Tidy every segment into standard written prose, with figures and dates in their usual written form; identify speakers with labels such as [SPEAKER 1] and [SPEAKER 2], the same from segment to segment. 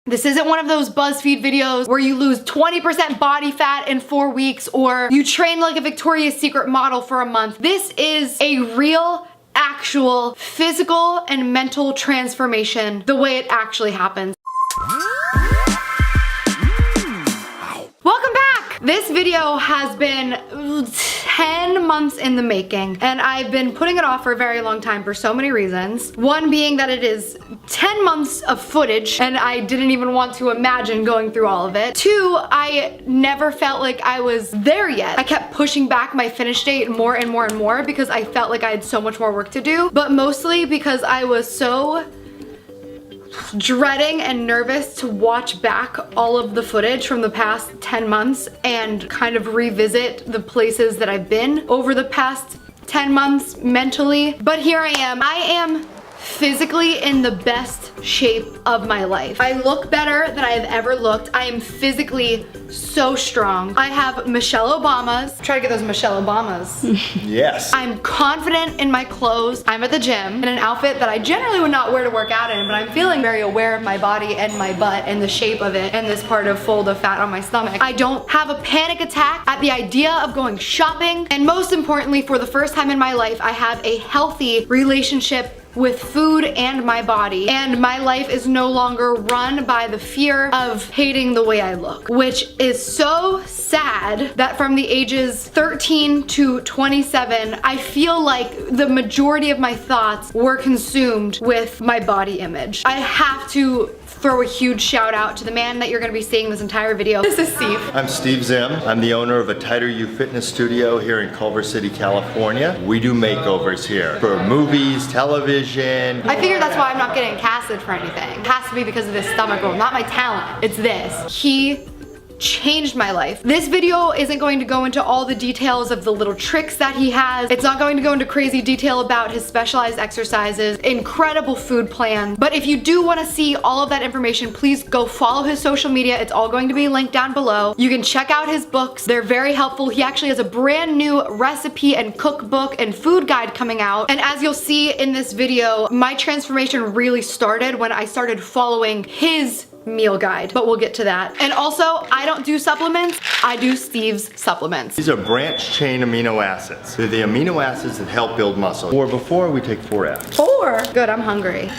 [SPEAKER 1] This isn't one of those BuzzFeed videos where you lose 20% body fat in 4 weeks or you train like a Victoria's Secret model for a month. This is a real, actual physical and mental transformation the way it actually happens. Welcome back! This video has been 10 months in the making, and I've been putting it off for a very long time for so many reasons. One being that it is 10 months of footage, and I didn't even want to imagine going through all of it. Two, I never felt like I was there yet. I kept pushing back my finish date more and more and more because I felt like I had so much more work to do, but mostly because I was so dreading and nervous to watch back all of the footage from the past 10 months and kind of revisit the places that I've been over the past 10 months mentally. But here I am. I am physically in the best shape of my life. I look better than I have ever looked. I am physically so strong. I have Michelle Obamas. Try to get those Michelle Obamas.
[SPEAKER 2] Yes.
[SPEAKER 1] I'm confident in my clothes. I'm at the gym in an outfit that I generally would not wear to work out in, but I'm feeling very aware of my body and my butt and the shape of it and this part of fold of fat on my stomach. I don't have a panic attack at the idea of going shopping. And most importantly, for the first time in my life, I have a healthy relationship with food and my body, and my life is no longer run by the fear of hating the way I look, which is so sad that from the ages 13 to 27, I feel like the majority of my thoughts were consumed with my body image. I have to throw a huge shout out to the man that you're gonna be seeing this entire video. This is Steve.
[SPEAKER 2] I'm Steve Zim. I'm the owner of a Tighter You fitness studio here in Culver City, California. We do makeovers here for movies, television.
[SPEAKER 1] I figured that's why I'm not getting casted for anything. It has to be because of this stomach roll, not my talent. It's this. He changed my life. This video isn't going to go into all the details of the little tricks that he has. It's not going to go into crazy detail about his specialized exercises, incredible food plan. But if you do want to see all of that information, please go follow his social media. It's all going to be linked down below. You can check out his books. They're very helpful. He actually has a brand new recipe and cookbook and food guide coming out. And as you'll see in this video, my transformation really started when I started following his meal guide, but we'll get to that. And also, I don't do supplements, I do Steve's supplements.
[SPEAKER 2] These are branched chain amino acids. They're the amino acids that help build muscle. Or before we take 4F.
[SPEAKER 1] 4? Good, I'm hungry.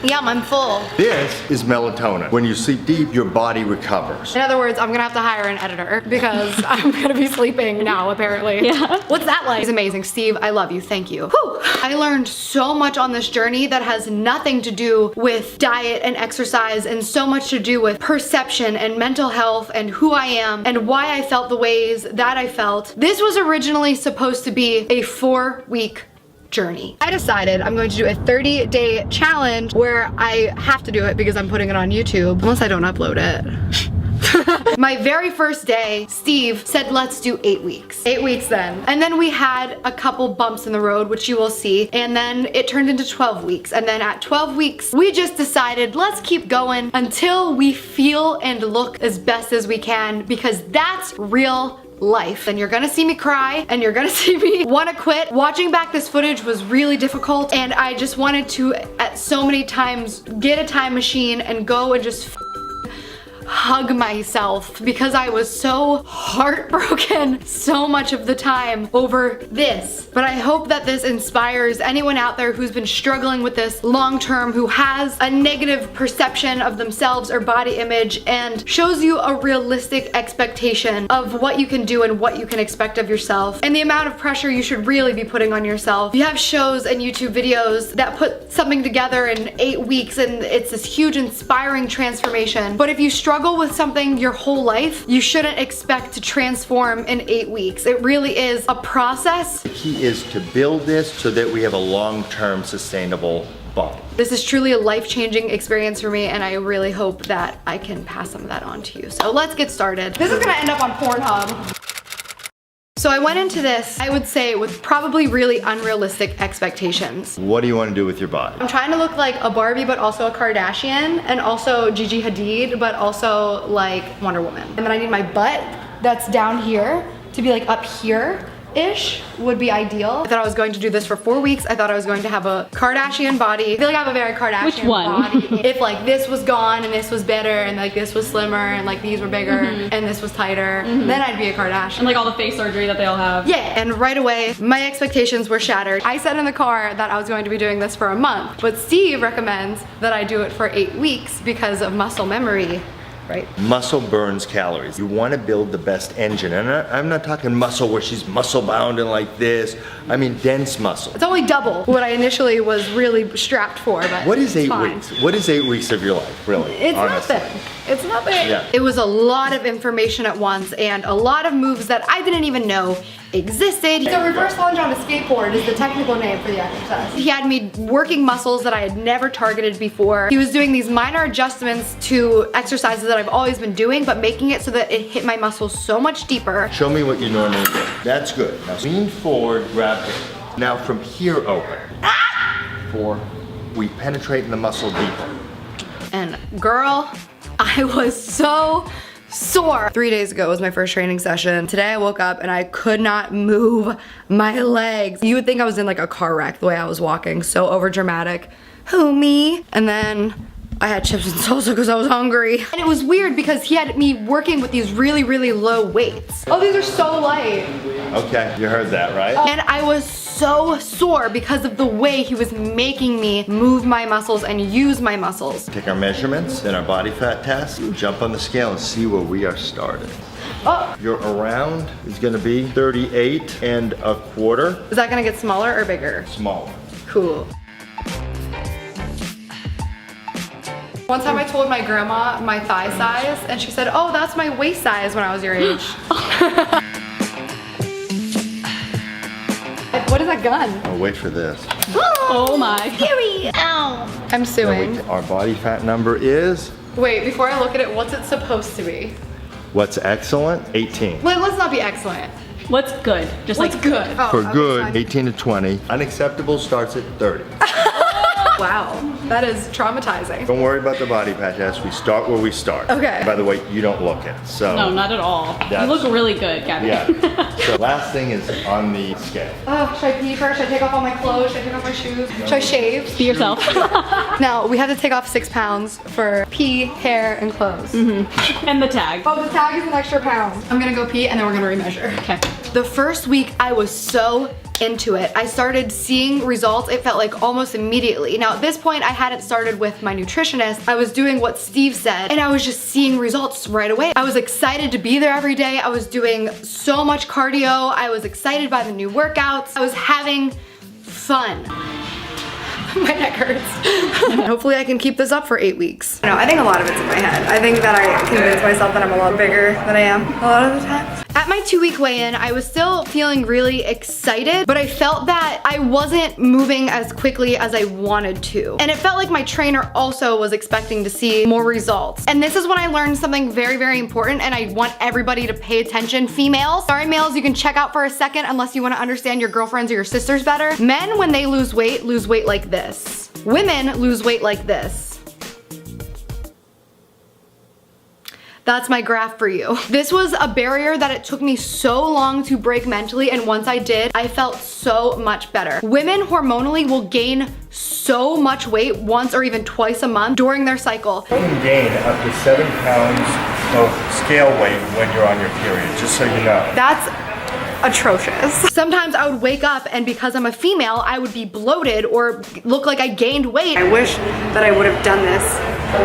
[SPEAKER 1] Yum, I'm full.
[SPEAKER 2] This is melatonin. When you sleep deep, your body recovers.
[SPEAKER 1] In other words, I'm gonna have to hire an editor because I'm gonna be sleeping now, apparently. Yeah. What's that like? He's amazing. Steve, I love you. Thank you. Whew. I learned so much on this journey that has nothing to do with diet and exercise and so much to do with perception and mental health and who I am and why I felt the ways that I felt. This was originally supposed to be a 4-week journey. I decided I'm going to do a 30-day challenge where I have to do it because I'm putting it on YouTube, unless I don't upload it. My very first day, Steve said, let's do 8 weeks. 8 weeks then. And then we had a couple bumps in the road, which you will see. And then it turned into 12 weeks. And then at 12 weeks, we just decided, let's keep going until we feel and look as best as we can, because that's real life. And you're gonna see me cry and you're gonna see me wanna quit. Watching back this footage was really difficult, and I just wanted to at so many times get a time machine and go and just hug myself because I was so heartbroken so much of the time over this. But I hope that this inspires anyone out there who's been struggling with this long term, who has a negative perception of themselves or body image, and shows you a realistic expectation of what you can do and what you can expect of yourself and the amount of pressure you should really be putting on yourself. You have shows and YouTube videos that put something together in 8 weeks and it's this huge inspiring transformation. But if you struggle with something your whole life, you shouldn't expect to transform in 8 weeks. It really is a process.
[SPEAKER 2] The key is to build this so that we have a long-term sustainable body.
[SPEAKER 1] This is truly a life-changing experience for me, and I really hope that I can pass some of that on to you. So let's get started. This is gonna end up on Pornhub. So I went into this, I would say, with probably really unrealistic expectations.
[SPEAKER 2] What do you want to do with your body?
[SPEAKER 1] I'm trying to look like a Barbie, but also a Kardashian, and also Gigi Hadid, but also like Wonder Woman. And then I need my butt that's down here to be like up here, ish would be ideal. I thought I was going to do this for 4 weeks. I thought I was going to have a Kardashian body. I feel like I have a very Kardashian
[SPEAKER 3] Which one?
[SPEAKER 1] body. If like this was gone and this was better and like this was slimmer and like these were bigger and this was tighter, then I'd be a Kardashian.
[SPEAKER 3] And like all the face surgery that they all have.
[SPEAKER 1] Yeah, and right away, my expectations were shattered. I said in the car that I was going to be doing this for a month, but Steve recommends that I do it for 8 weeks because of muscle memory. Right.
[SPEAKER 2] Muscle burns calories. You want to build the best engine. And I'm not talking muscle where she's muscle bound and like this. I mean dense muscle.
[SPEAKER 1] It's only double what I initially was really strapped for, but
[SPEAKER 2] What is
[SPEAKER 1] it's
[SPEAKER 2] 8
[SPEAKER 1] fine.
[SPEAKER 2] weeks? What is 8 weeks of your life, really?
[SPEAKER 1] It's
[SPEAKER 2] honestly?
[SPEAKER 1] nothing. It's nothing.
[SPEAKER 2] Yeah.
[SPEAKER 1] It was a lot of information at once and a lot of moves that I didn't even know existed. So reverse lunge on a skateboard is the technical name for the exercise. He had me working muscles that I had never targeted before. He was doing these minor adjustments to exercises that I've always been doing, but making it so that it hit my muscles so much deeper.
[SPEAKER 2] Show me what you normally do. That's good. Now lean forward, grab it. Now from here open. 4. We penetrate in the muscle deeper.
[SPEAKER 1] And girl, I was so sore. 3 days ago was my first training session. Today I woke up and I could not move my legs. You would think I was in like a car wreck the way I was walking. So over dramatic. Who, me? And then I had chips and salsa because I was hungry. And it was weird because he had me working with these really, really low weights. Oh, these are so light.
[SPEAKER 2] Okay, you heard that, right?
[SPEAKER 1] And I was so sore because of the way he was making me move my muscles and use my muscles.
[SPEAKER 2] Take our measurements, then our body fat test, jump on the scale and see where we are started.
[SPEAKER 1] Oh,
[SPEAKER 2] Your around is gonna be 38.25,
[SPEAKER 1] is that gonna get smaller or bigger?
[SPEAKER 2] smaller.
[SPEAKER 1] Cool. One time I told my grandma my thigh size and she said, oh, that's my waist size when I was your age. What is that gun?
[SPEAKER 2] Oh, wait for this.
[SPEAKER 3] Oh my.
[SPEAKER 1] Scary. Ow. I'm suing.
[SPEAKER 2] Our body fat number is,
[SPEAKER 1] Wait, before I look at it, what's it supposed to be?
[SPEAKER 2] what's excellent? 18.
[SPEAKER 1] Let's not be excellent.
[SPEAKER 3] What's good? Just
[SPEAKER 1] What's
[SPEAKER 3] like
[SPEAKER 1] good? Oh,
[SPEAKER 2] For
[SPEAKER 1] okay,
[SPEAKER 2] good,
[SPEAKER 1] fine.
[SPEAKER 2] 18 to 20. Unacceptable starts at 30.
[SPEAKER 1] Wow, that is traumatizing.
[SPEAKER 2] Don't worry about the body fat test. We start where we start.
[SPEAKER 1] Okay.
[SPEAKER 2] By the way, you don't look it. So
[SPEAKER 3] no, not at all. You
[SPEAKER 2] That's-
[SPEAKER 3] look really good, Gabby.
[SPEAKER 2] yeah. So last thing is on the scale.
[SPEAKER 1] Oh, should I pee first? Should I take off all my clothes? Should I take off my shoes? Should I shave?
[SPEAKER 3] Be yourself.
[SPEAKER 1] Now, we have to take off 6 pounds for pee, hair, and clothes.
[SPEAKER 3] And the tag.
[SPEAKER 1] Oh, the tag is an extra pound. I'm gonna go pee and then we're gonna remeasure.
[SPEAKER 3] Okay.
[SPEAKER 1] The first week I was so into it. I started seeing results, it felt like almost immediately. Now at this point I hadn't started with my nutritionist. I was doing what Steve said and I was just seeing results right away. I was excited to be there every day. I was doing so much cardio. I was excited by the new workouts. I was having fun. My neck hurts. Hopefully I can keep this up for 8 weeks. No, I think a lot of it's in my head. I think that I convince myself that I'm a lot bigger than I am a lot of the time. At my 2-week weigh-in, I was still feeling really excited, but I felt that I wasn't moving as quickly as I wanted to. And it felt like my trainer also was expecting to see more results. And this is when I learned something very, very important, and I want everybody to pay attention. Females, sorry males, you can check out for a second unless you want to understand your girlfriends or your sisters better. Men, when they lose weight like this. Women lose weight like this. That's my graph for you. This was a barrier that it took me so long to break mentally, and once I did, I felt so much better. Women hormonally will gain so much weight once or even twice a month during their cycle.
[SPEAKER 2] You can gain up to 7 pounds of scale weight when you're on your period, just so you know.
[SPEAKER 1] That's atrocious. Sometimes I would wake up and because I'm a female, I would be bloated or look like I gained weight. I wish that I would have done this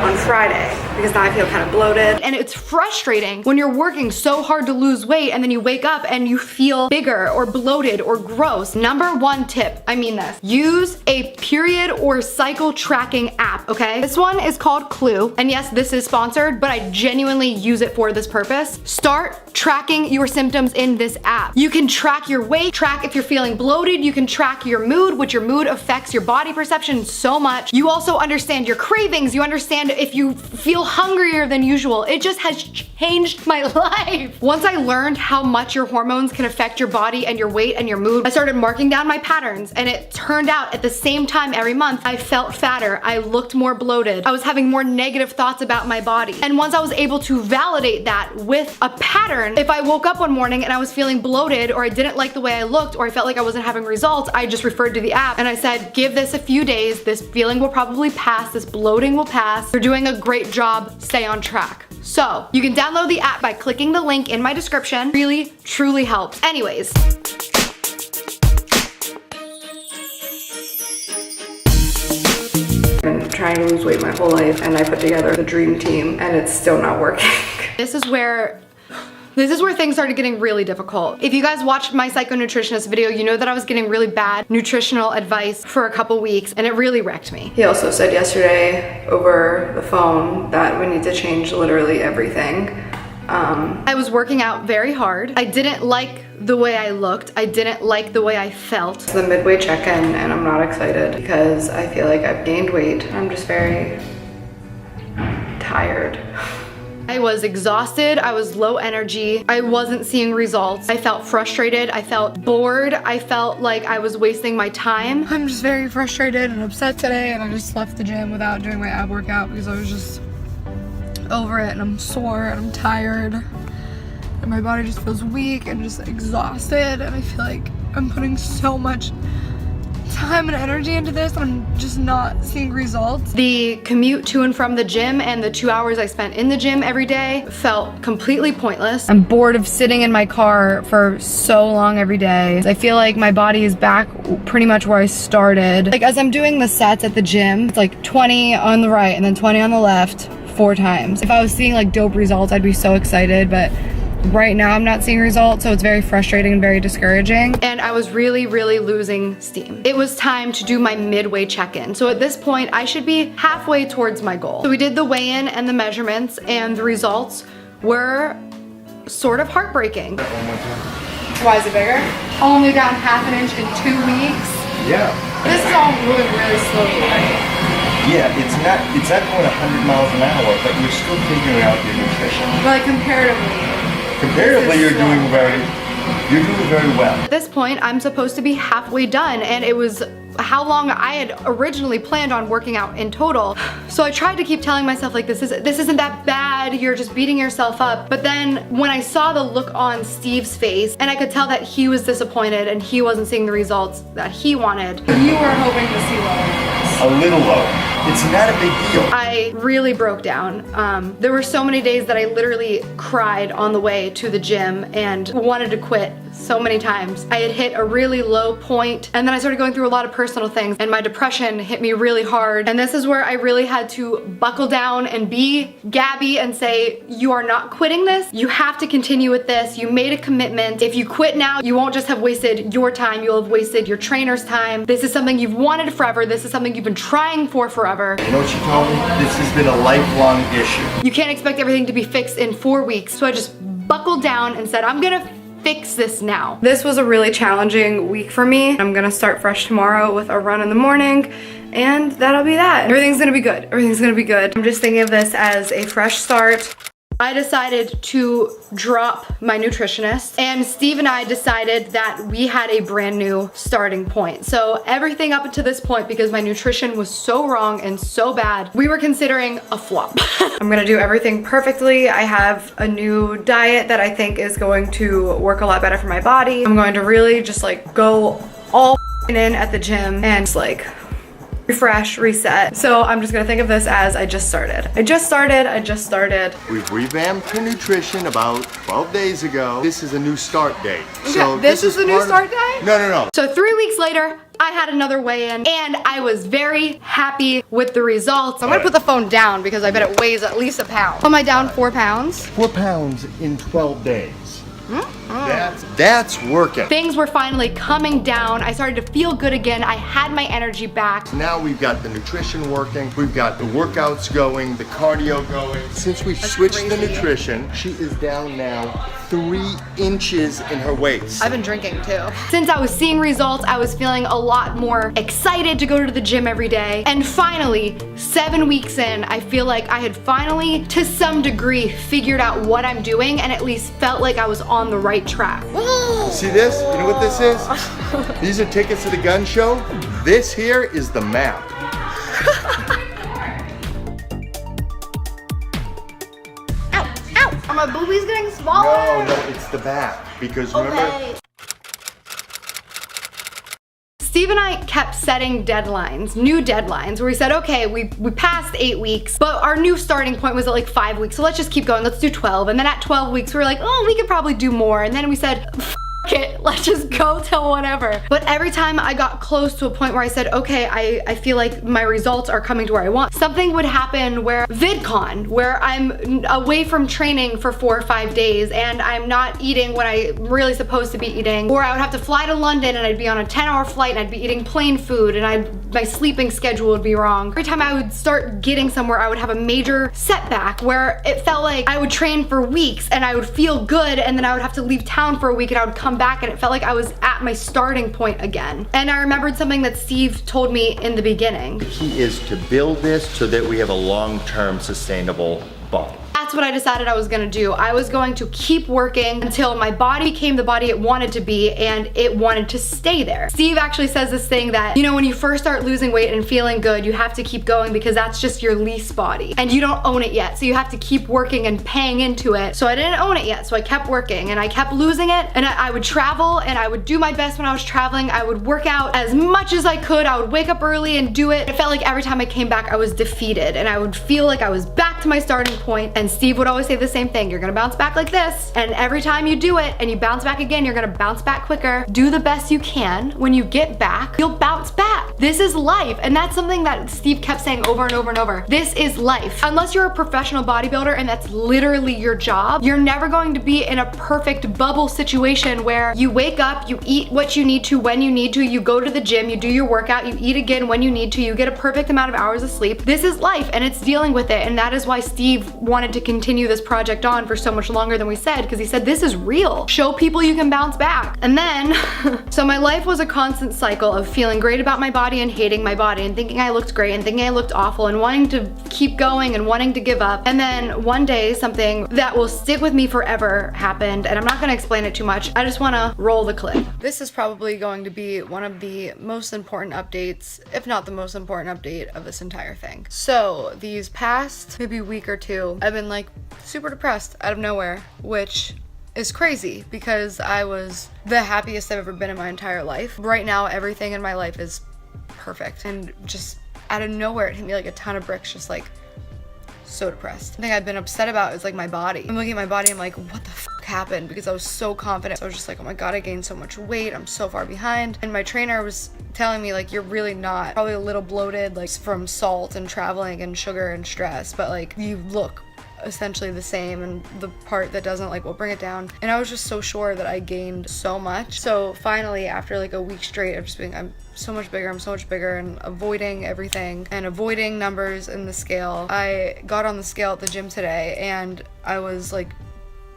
[SPEAKER 1] on Friday because now I feel kind of bloated. And it's frustrating when you're working so hard to lose weight and then you wake up and you feel bigger or bloated or gross. Number 1 tip, I mean this, use a period or cycle tracking app, okay? This one is called Clue, and yes, this is sponsored, but I genuinely use it for this purpose. Start tracking your symptoms in this app. You can track your weight, track if you're feeling bloated, you can track your mood, which your mood affects your body perception so much. You also understand your cravings, you understand And if you feel hungrier than usual, it just has changed my life. Once I learned how much your hormones can affect your body and your weight and your mood, I started marking down my patterns, and it turned out at the same time every month, I felt fatter, I looked more bloated, I was having more negative thoughts about my body. And once I was able to validate that with a pattern, if I woke up one morning and I was feeling bloated, or I didn't like the way I looked, or I felt like I wasn't having results, I just referred to the app and I said, give this a few days, this feeling will probably pass, this bloating will pass, you're doing a great job, stay on track. So you can download the app by clicking the link in my description. Really, truly helps. Anyways. I've been trying to lose weight my whole life, and I put together the dream team and it's still not working. This is where things started getting really difficult. If you guys watched my psychonutritionist video, you know that I was getting really bad nutritional advice for a couple weeks, and it really wrecked me. He also said yesterday over the phone that we need to change literally everything. I was working out very hard. I didn't like the way I looked. I didn't like the way I felt. It's the midway check-in, and I'm not excited because I feel like I've gained weight. I'm just very tired. I was exhausted, I was low energy, I wasn't seeing results, I felt frustrated, I felt bored, I felt like I was wasting my time. I'm just very frustrated and upset today, and I just left the gym without doing my ab workout because I was just over it, and I'm sore and I'm tired and my body just feels weak and just exhausted, and I feel like I'm putting so much time and energy into this, and I'm just not seeing results. The commute to and from the gym and the 2 hours I spent in the gym every day felt completely pointless. I'm bored of sitting in my car for so long every day. I feel like my body is back pretty much where I started. Like, as I'm doing the sets at the gym, it's like 20 on the right and then 20 on the left 4 times. If I was seeing like dope results, I'd be so excited, but right now I'm not seeing results, so it's very frustrating and very discouraging. And I was really losing steam. It was time to do my midway check-in. So at this point, I should be halfway towards my goal. So we did the weigh-in and the measurements, and the results were sort of heartbreaking. Why is it bigger? Only down ½ an inch in 2 weeks.
[SPEAKER 2] Yeah.
[SPEAKER 1] This is all moving really slowly, right?
[SPEAKER 2] Yeah, it's not going 100 miles an hour, but you're still figuring out your nutrition.
[SPEAKER 1] But comparatively,
[SPEAKER 2] you're doing very well.
[SPEAKER 1] At this point, I'm supposed to be halfway done, and it was how long I had originally planned on working out in total. So I tried to keep telling myself, like, this isn't that bad, you're just beating yourself up. But then when I saw the look on Steve's face, and I could tell that he was disappointed and he wasn't seeing the results that he wanted. You were hoping to see lower.
[SPEAKER 2] A little lower. It's not a big deal.
[SPEAKER 1] I really broke down. There were so many days that I literally cried on the way to the gym and wanted to quit so many times. I had hit a really low point, and then I started going through a lot of personal things, and my depression hit me really hard. And this is where I really had to buckle down and be Gabby and say, you are not quitting this. You have to continue with this. You made a commitment. If you quit now, you won't just have wasted your time, you'll have wasted your trainer's time. This is something you've wanted forever. This is something you've been trying for forever.
[SPEAKER 2] You know what she told me? This has been a lifelong issue.
[SPEAKER 1] You can't expect everything to be fixed in 4 weeks. So I just buckled down and said, I'm gonna fix this now. This was a really challenging week for me. I'm gonna start fresh tomorrow with a run in the morning, and that'll be that. Everything's gonna be good. Everything's gonna be good. I'm just thinking of this as a fresh start. I decided to drop my nutritionist, and Steve and I decided that we had a brand new starting point. So everything up until this point, because my nutrition was so wrong and so bad, we were considering a flop. I'm gonna do everything perfectly. I have a new diet that I think is going to work a lot better for my body. I'm going to really just like go all in at the gym and just like refresh, reset. So I'm just gonna think of this as I just started. I just started.
[SPEAKER 2] We've revamped her nutrition about 12 days ago. This is a new start date. So
[SPEAKER 1] this is the new start date?
[SPEAKER 2] No.
[SPEAKER 1] So 3 weeks later, I had another weigh-in, and I was very happy with the results. I'm gonna put the phone down because I bet it weighs at least a pound. Am I down 4 pounds?
[SPEAKER 2] 4 pounds in 12 days. That's working.
[SPEAKER 1] Things were finally coming down. I started to feel good again. I had my energy back.
[SPEAKER 2] Now we've got the nutrition working, we've got the workouts going, the cardio going. Since we switched the nutrition, she is down now 3 inches in her waist.
[SPEAKER 1] I've been drinking too. Since I was seeing results, I was feeling a lot more excited to go to the gym every day. And finally, 7 weeks in, I feel like I had finally, to some degree, figured out what I'm doing and at least felt like I was on the right track.
[SPEAKER 2] See this? You know what this is? These are tickets to the gun show. This here is the map.
[SPEAKER 1] Ow, ow, are my boobies getting smaller?
[SPEAKER 2] No, it's the back. Because remember,
[SPEAKER 1] Okay. Steve and I kept setting deadlines, new deadlines, where we said, okay, we passed 8 weeks, but our new starting point was at like 5 weeks, so let's just keep going, let's do 12. And then at 12 weeks, we were like, oh, we could probably do more. And then we said, it, let's just go till whatever. But every time I got close to a point where I said, okay, I feel like my results are coming to where I want, something would happen where VidCon, where I'm away from training for 4 or 5 days and I'm not eating what I'm really supposed to be eating, or I would have to fly to London and I'd be on a 10-hour flight and I'd be eating plain food and my sleeping schedule would be wrong. Every time I would start getting somewhere, I would have a major setback where it felt like I would train for weeks and I would feel good and then I would have to leave town for a week and I would come back and it felt like I was at my starting point again. And I remembered something that Steve told me in the beginning.
[SPEAKER 2] the key is to build this so that we have a long-term sustainable body.
[SPEAKER 1] That's what I decided I was gonna do. I was going to keep working until my body became the body it wanted to be and it wanted to stay there. Steve actually says this thing that, you know, when you first start losing weight and feeling good, you have to keep going because that's just your lease body and you don't own it yet. So you have to keep working and paying into it. So I didn't own it yet. So I kept working and I kept losing it, and I would travel and I would do my best when I was traveling. I would work out as much as I could. I would wake up early and do it. It felt like every time I came back, I was defeated and I would feel like I was back to my starting point. And Steve would always say the same thing. You're gonna bounce back like this. And every time you do it and you bounce back again, you're gonna bounce back quicker. Do the best you can. When you get back, you'll bounce back. This is life. And that's something that Steve kept saying over and over and over. This is life. Unless you're a professional bodybuilder and that's literally your job, you're never going to be in a perfect bubble situation where you wake up, you eat what you need to when you need to, you go to the gym, you do your workout, you eat again when you need to, you get a perfect amount of hours of sleep. This is life and it's dealing with it. And that is why Steve wanted to continue this project on for so much longer than we said, because he said this is real. Show people you can bounce back. And then, so my life was a constant cycle of feeling great about my body and hating my body and thinking I looked great and thinking I looked awful and wanting to keep going and wanting to give up. And then one day something that will stick with me forever happened, and I'm not gonna explain it too much. I just wanna roll the clip. This is probably going to be one of the most important updates, if not the most important update of this entire thing. So these past maybe week or two, I've been like super depressed out of nowhere, which is crazy because I was the happiest I've ever been in my entire life. Right now, everything in my life is perfect, and just out of nowhere, it hit me like a ton of bricks, just like so depressed. The thing I've been upset about is like my body. I'm looking at my body, I'm like, what the fuck happened? Because I was so confident. So I was just like, oh my God, I gained so much weight. I'm so far behind. And my trainer was telling me like, you're really not, probably a little bloated, like from salt and traveling and sugar and stress, but like you look essentially the same, and the part that doesn't like will bring it down. And I was just so sure that I gained so much. So finally, after like a week straight of just being, I'm so much bigger, and avoiding everything and avoiding numbers in the scale, I got on the scale at the gym today and I was like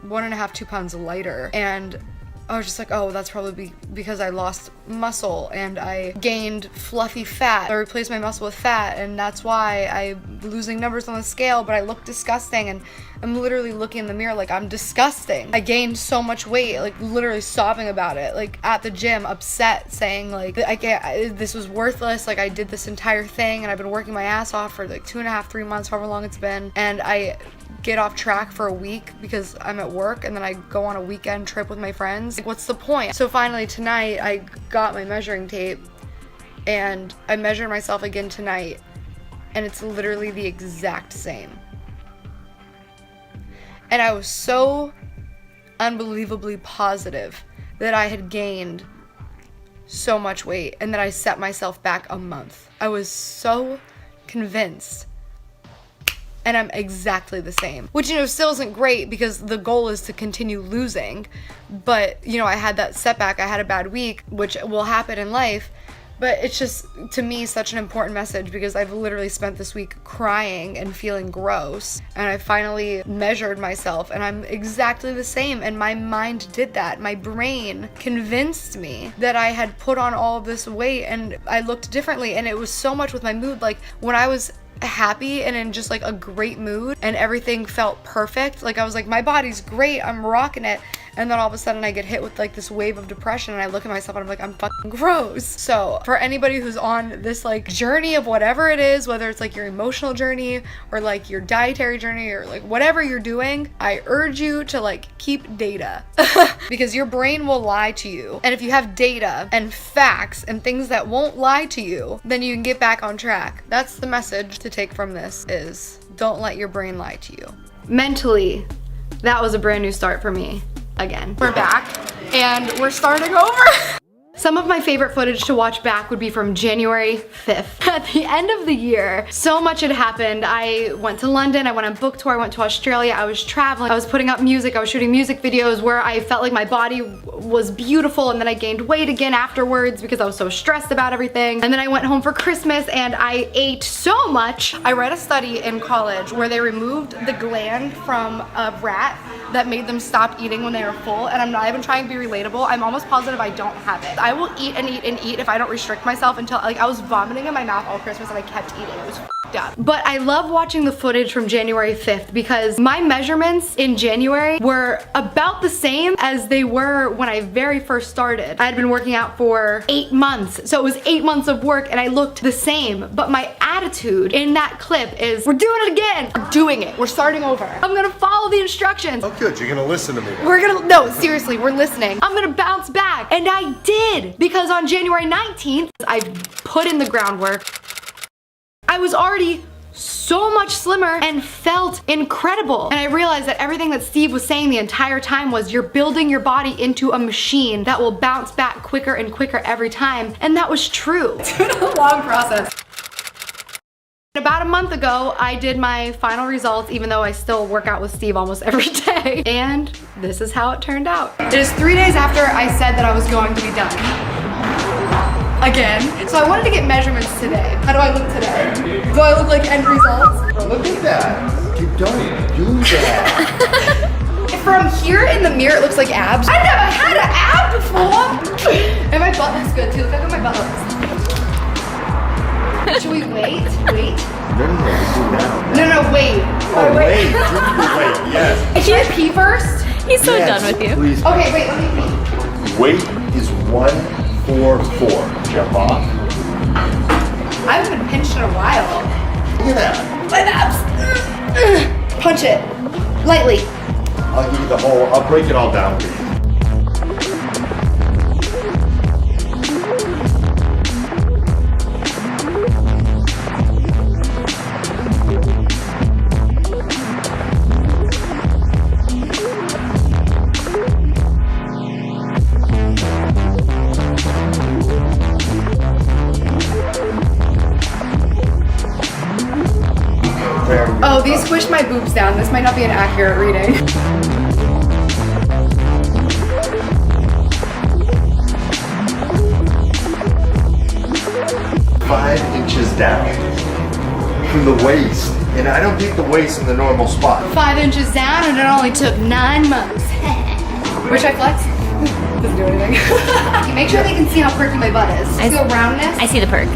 [SPEAKER 1] 1.5, 2 pounds lighter, and I was just like, oh, that's probably because I lost muscle and I gained fluffy fat. I replaced my muscle with fat, and that's why I'm losing numbers on the scale, but I look disgusting, and I'm literally looking in the mirror like I'm disgusting. I gained so much weight, like literally sobbing about it, like at the gym, upset, saying like, this was worthless, like I did this entire thing and I've been working my ass off for like 2.5, 3 months, however long it's been, and I get off track for a week because I'm at work, and then I go on a weekend trip with my friends. Like, what's the point? So finally tonight I got my measuring tape and I measured myself again tonight, and it's literally the exact same. And I was so unbelievably positive that I had gained so much weight and that I set myself back a month. I was so convinced. and I'm exactly the same. Which, you know, still isn't great because the goal is to continue losing. But, you know, I had that setback, I had a bad week, which will happen in life. But it's just, to me, such an important message because I've literally spent this week crying and feeling gross. And I finally measured myself and I'm exactly the same. And my mind did that. My brain convinced me that I had put on all of this weight and I looked differently. And it was so much with my mood. Like when I was happy and in just like a great mood and everything felt perfect, like I was like, my body's great, I'm rocking it. And then all of a sudden I get hit with like this wave of depression and I look at myself and I'm like, I'm fucking gross. So for anybody who's on this like journey of whatever it is, whether it's like your emotional journey or like your dietary journey or like whatever you're doing, I urge you to like keep data because your brain will lie to you. And if you have data and facts and things that won't lie to you, then you can get back on track. That's the message to take from this, is don't let your brain lie to you. Mentally, that was a brand new start for me. Again. We're back and we're starting over. Some of my favorite footage to watch back would be from January 5th. At the end of the year, so much had happened. I went to London, I went on book tour, I went to Australia, I was traveling, I was putting up music, I was shooting music videos where I felt like my body was beautiful, and then I gained weight again afterwards because I was so stressed about everything. And then I went home for Christmas and I ate so much. I read a study in college where they removed the gland from a rat that made them stop eating when they were full, and I'm not even trying to be relatable. I'm almost positive I don't have it. I will eat and eat and eat if I don't restrict myself until, like, I was vomiting in my mouth all Christmas and I kept eating. It was f***ed up. But I love watching the footage from January 5th because my measurements in January were about the same as they were when I very first started. I had been working out for 8 months, so it was 8 months of work and I looked the same. But my attitude in that clip is, we're doing it again. We're doing it. We're starting over. I'm gonna follow the instructions.
[SPEAKER 2] Oh, good. You're gonna listen to me.
[SPEAKER 1] No, seriously, we're listening. I'm gonna bounce back. And I did, because on January 19th, I put in the groundwork. I was already so much slimmer and felt incredible. And I realized that everything that Steve was saying the entire time was, you're building your body into a machine that will bounce back quicker and quicker every time. And that was true. It's been a long process. About a month ago, I did my final results, even though I still work out with Steve almost every day. And this is how it turned out. It is 3 days after I said that I was going to be done. Again. So I wanted to get measurements today. How do I look today? Do I look like end results?
[SPEAKER 2] Look at that. You don't do that.
[SPEAKER 1] From here in the mirror, it looks like abs. I never had an ab before. And my butt looks good too. Look at my butt looks. Should we wait? Wait.
[SPEAKER 2] No, do now.
[SPEAKER 1] No, wait.
[SPEAKER 2] Oh, wait. Wait, yes.
[SPEAKER 1] Can I pee first?
[SPEAKER 3] He's so
[SPEAKER 2] Yes,
[SPEAKER 3] done with you.
[SPEAKER 2] Please.
[SPEAKER 1] Okay, wait, let me pee.
[SPEAKER 2] Weight is 144. Jump off.
[SPEAKER 1] I haven't been pinched in a while.
[SPEAKER 2] Look at that.
[SPEAKER 1] My abs. Punch it. Lightly.
[SPEAKER 2] I'll give you the whole, I'll break it all down for you.
[SPEAKER 1] Oh, these squished my boobs down. This might not be an accurate reading.
[SPEAKER 2] Five inches down from the waist. And I don't get the waist in the normal spot.
[SPEAKER 1] 5 inches down, and it only took 9 months. Which I flex. Doesn't do anything. Make sure they can see how perky my butt is. See the roundness?
[SPEAKER 3] I see the perk.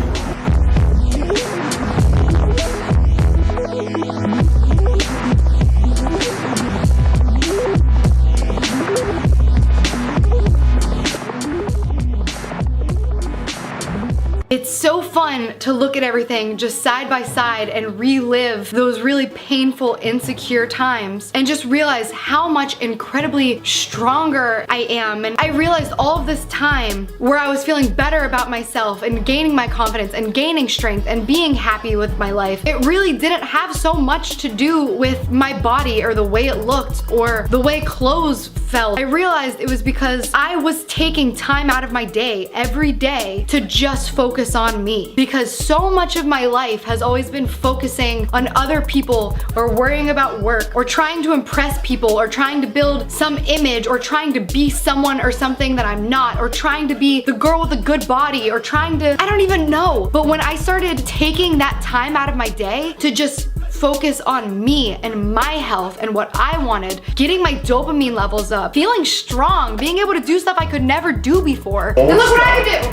[SPEAKER 1] It's so fun to look at everything just side by side and relive those really painful, insecure times and just realize how much incredibly stronger I am. And I realized all of this time where I was feeling better about myself and gaining my confidence and gaining strength and being happy with my life, it really didn't have so much to do with my body or the way it looked or the way clothes felt. I realized it was because I was taking time out of my day every day to just focus focus on me, because so much of my life has always been focusing on other people, or worrying about work, or trying to impress people, or trying to build some image, or trying to be someone or something that I'm not, or trying to be the girl with a good body, or trying to, I don't even know. But when I started taking that time out of my day to just focus on me and my health and what I wanted, getting my dopamine levels up, feeling strong, being able to do stuff I could never do before. And look what I can do!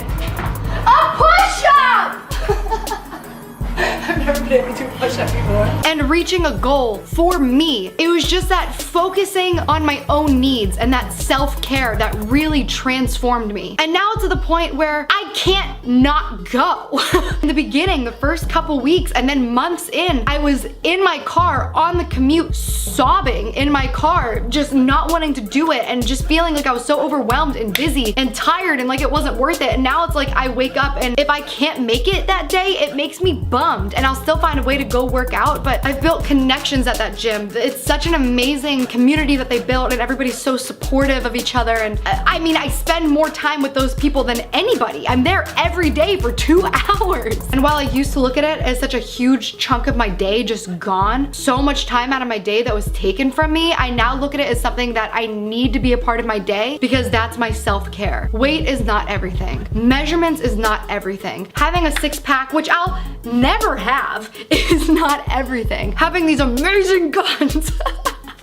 [SPEAKER 1] A push-up! I've never been able to do a push-up before. And reaching a goal for me. It was just that focusing on my own needs and that self-care that really transformed me. And now to the point where I can't not go. In the beginning, the first couple weeks and then months in, I was in my car on the commute sobbing in my car, just not wanting to do it and just feeling like I was so overwhelmed and busy and tired and like it wasn't worth it. And now it's like I wake up and if I can't make it that day, it makes me bummed, and I'll still find a way to go work out, but I've built connections at that gym. It's such an amazing community that they built, and everybody's so supportive of each other. And I mean, I spend more time with those people than anybody. I'm there every day for 2 hours. And while I used to look at it as such a huge chunk of my day just gone, so much time out of my day that was taken from me, I now look at it as something that I need to be a part of my day, because that's my self-care. Weight is not everything. Measurements is not everything. Having a six-pack, which I'll never have, is not everything. Having these amazing guns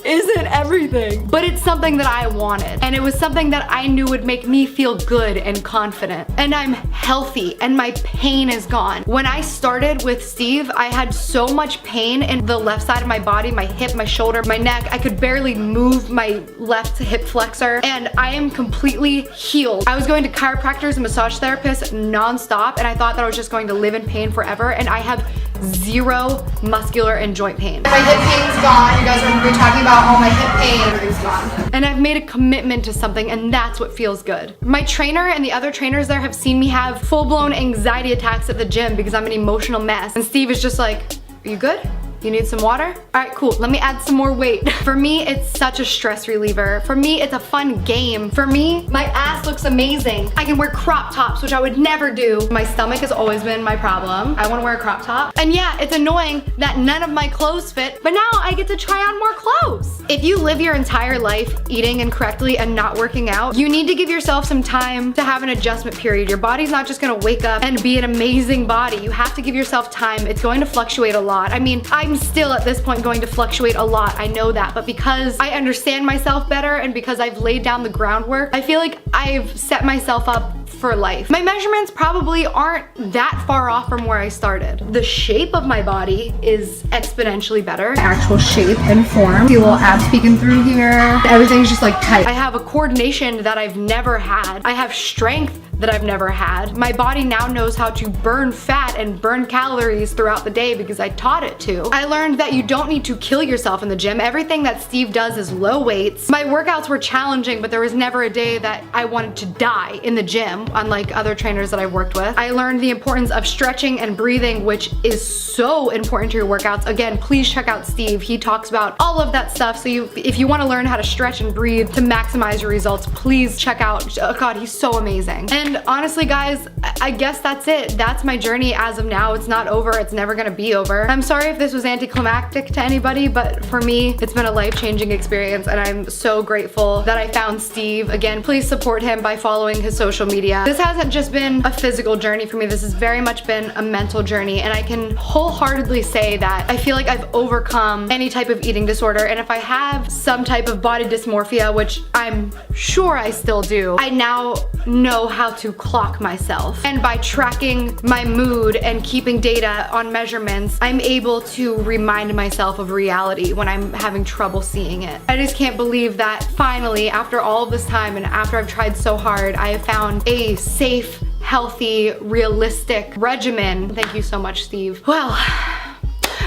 [SPEAKER 1] isn't everything, but it's something that I wanted, and it was something that I knew would make me feel good and confident. And I'm healthy and my pain is gone. When I started with Steve, I had so much pain in the left side of my body, my hip, my shoulder, my neck. I could barely move my left hip flexor, and I am completely healed. I was going to chiropractors and massage therapists non-stop, and I thought that I was just going to live in pain forever, and I have zero muscular and joint pain. My hip pain's gone. You guys are gonna be talking about all my hip pain, everything's gone. And I've made a commitment to something, and that's what feels good. My trainer and the other trainers there have seen me have full-blown anxiety attacks at the gym because I'm an emotional mess. And Steve is just like, are you good? You need some water? All right, cool. Let me add some more weight. For me, it's such a stress reliever. For me, it's a fun game. For me, my ass looks amazing. I can wear crop tops, which I would never do. My stomach has always been my problem. I wanna wear a crop top. And yeah, it's annoying that none of my clothes fit, but now I get to try on more clothes. If you live your entire life eating incorrectly and not working out, you need to give yourself some time to have an adjustment period. Your body's not just gonna wake up and be an amazing body. You have to give yourself time. It's going to fluctuate a lot. I mean, I'm still at this point going to fluctuate a lot, I know that, but because I understand myself better and because I've laid down the groundwork, I feel like I've set myself up for life. My measurements probably aren't that far off from where I started. The shape of my body is exponentially better. Actual shape and form. See a little abs peeking through here. Everything's just like tight. I have a coordination that I've never had. I have strength that I've never had. My body now knows how to burn fat and burn calories throughout the day because I taught it to. I learned that you don't need to kill yourself in the gym. Everything that Steve does is low weights. My workouts were challenging, but there was never a day that I wanted to die in the gym, unlike other trainers that I've worked with. I learned the importance of stretching and breathing, which is so important to your workouts. Again, please check out Steve. He talks about all of that stuff. So if you want to learn how to stretch and breathe to maximize your results, please check out, oh God, he's so amazing. And honestly, guys, I guess that's it. That's my journey as of now. It's not over. It's never gonna be over. I'm sorry if this was anticlimactic to anybody, but for me, it's been a life-changing experience, and I'm so grateful that I found Steve. Again, please support him by following his social media. This hasn't just been a physical journey for me. This has very much been a mental journey, and I can wholeheartedly say that I feel like I've overcome any type of eating disorder, and if I have some type of body dysmorphia, which I'm sure I still do, I now know how to clock myself. And by tracking my mood and keeping data on measurements, I'm able to remind myself of reality when I'm having trouble seeing it. I just can't believe that finally, after all of this time and after I've tried so hard, I have found a safe, healthy, realistic regimen. Thank you so much, Steve. Well,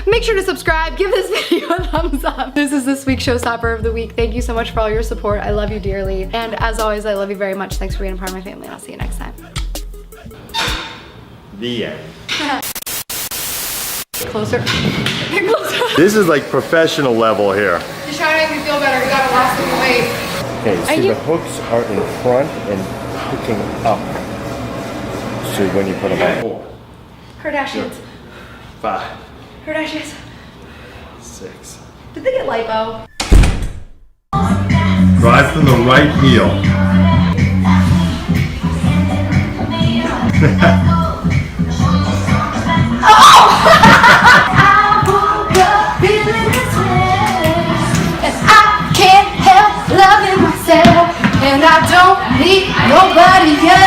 [SPEAKER 1] make sure to subscribe, give this video a thumbs up. This is this week's Showstopper of the Week. Thank you so much for all your support. I love you dearly. And as always, I love you very much. Thanks for being a part of my family, and I'll see you next time.
[SPEAKER 2] The end.
[SPEAKER 1] Closer. Get closer.
[SPEAKER 2] This is like professional level here.
[SPEAKER 1] You're trying to make me feel better. You gotta lost some weight.
[SPEAKER 2] Okay, see the hooks are in front and hooking up. to when you put them on. 4,
[SPEAKER 1] Kardashians.
[SPEAKER 2] 5,
[SPEAKER 1] Kardashians.
[SPEAKER 2] 6.
[SPEAKER 1] Did they get lipo?
[SPEAKER 2] Drive to the right heel.
[SPEAKER 1] And I don't need nobody else.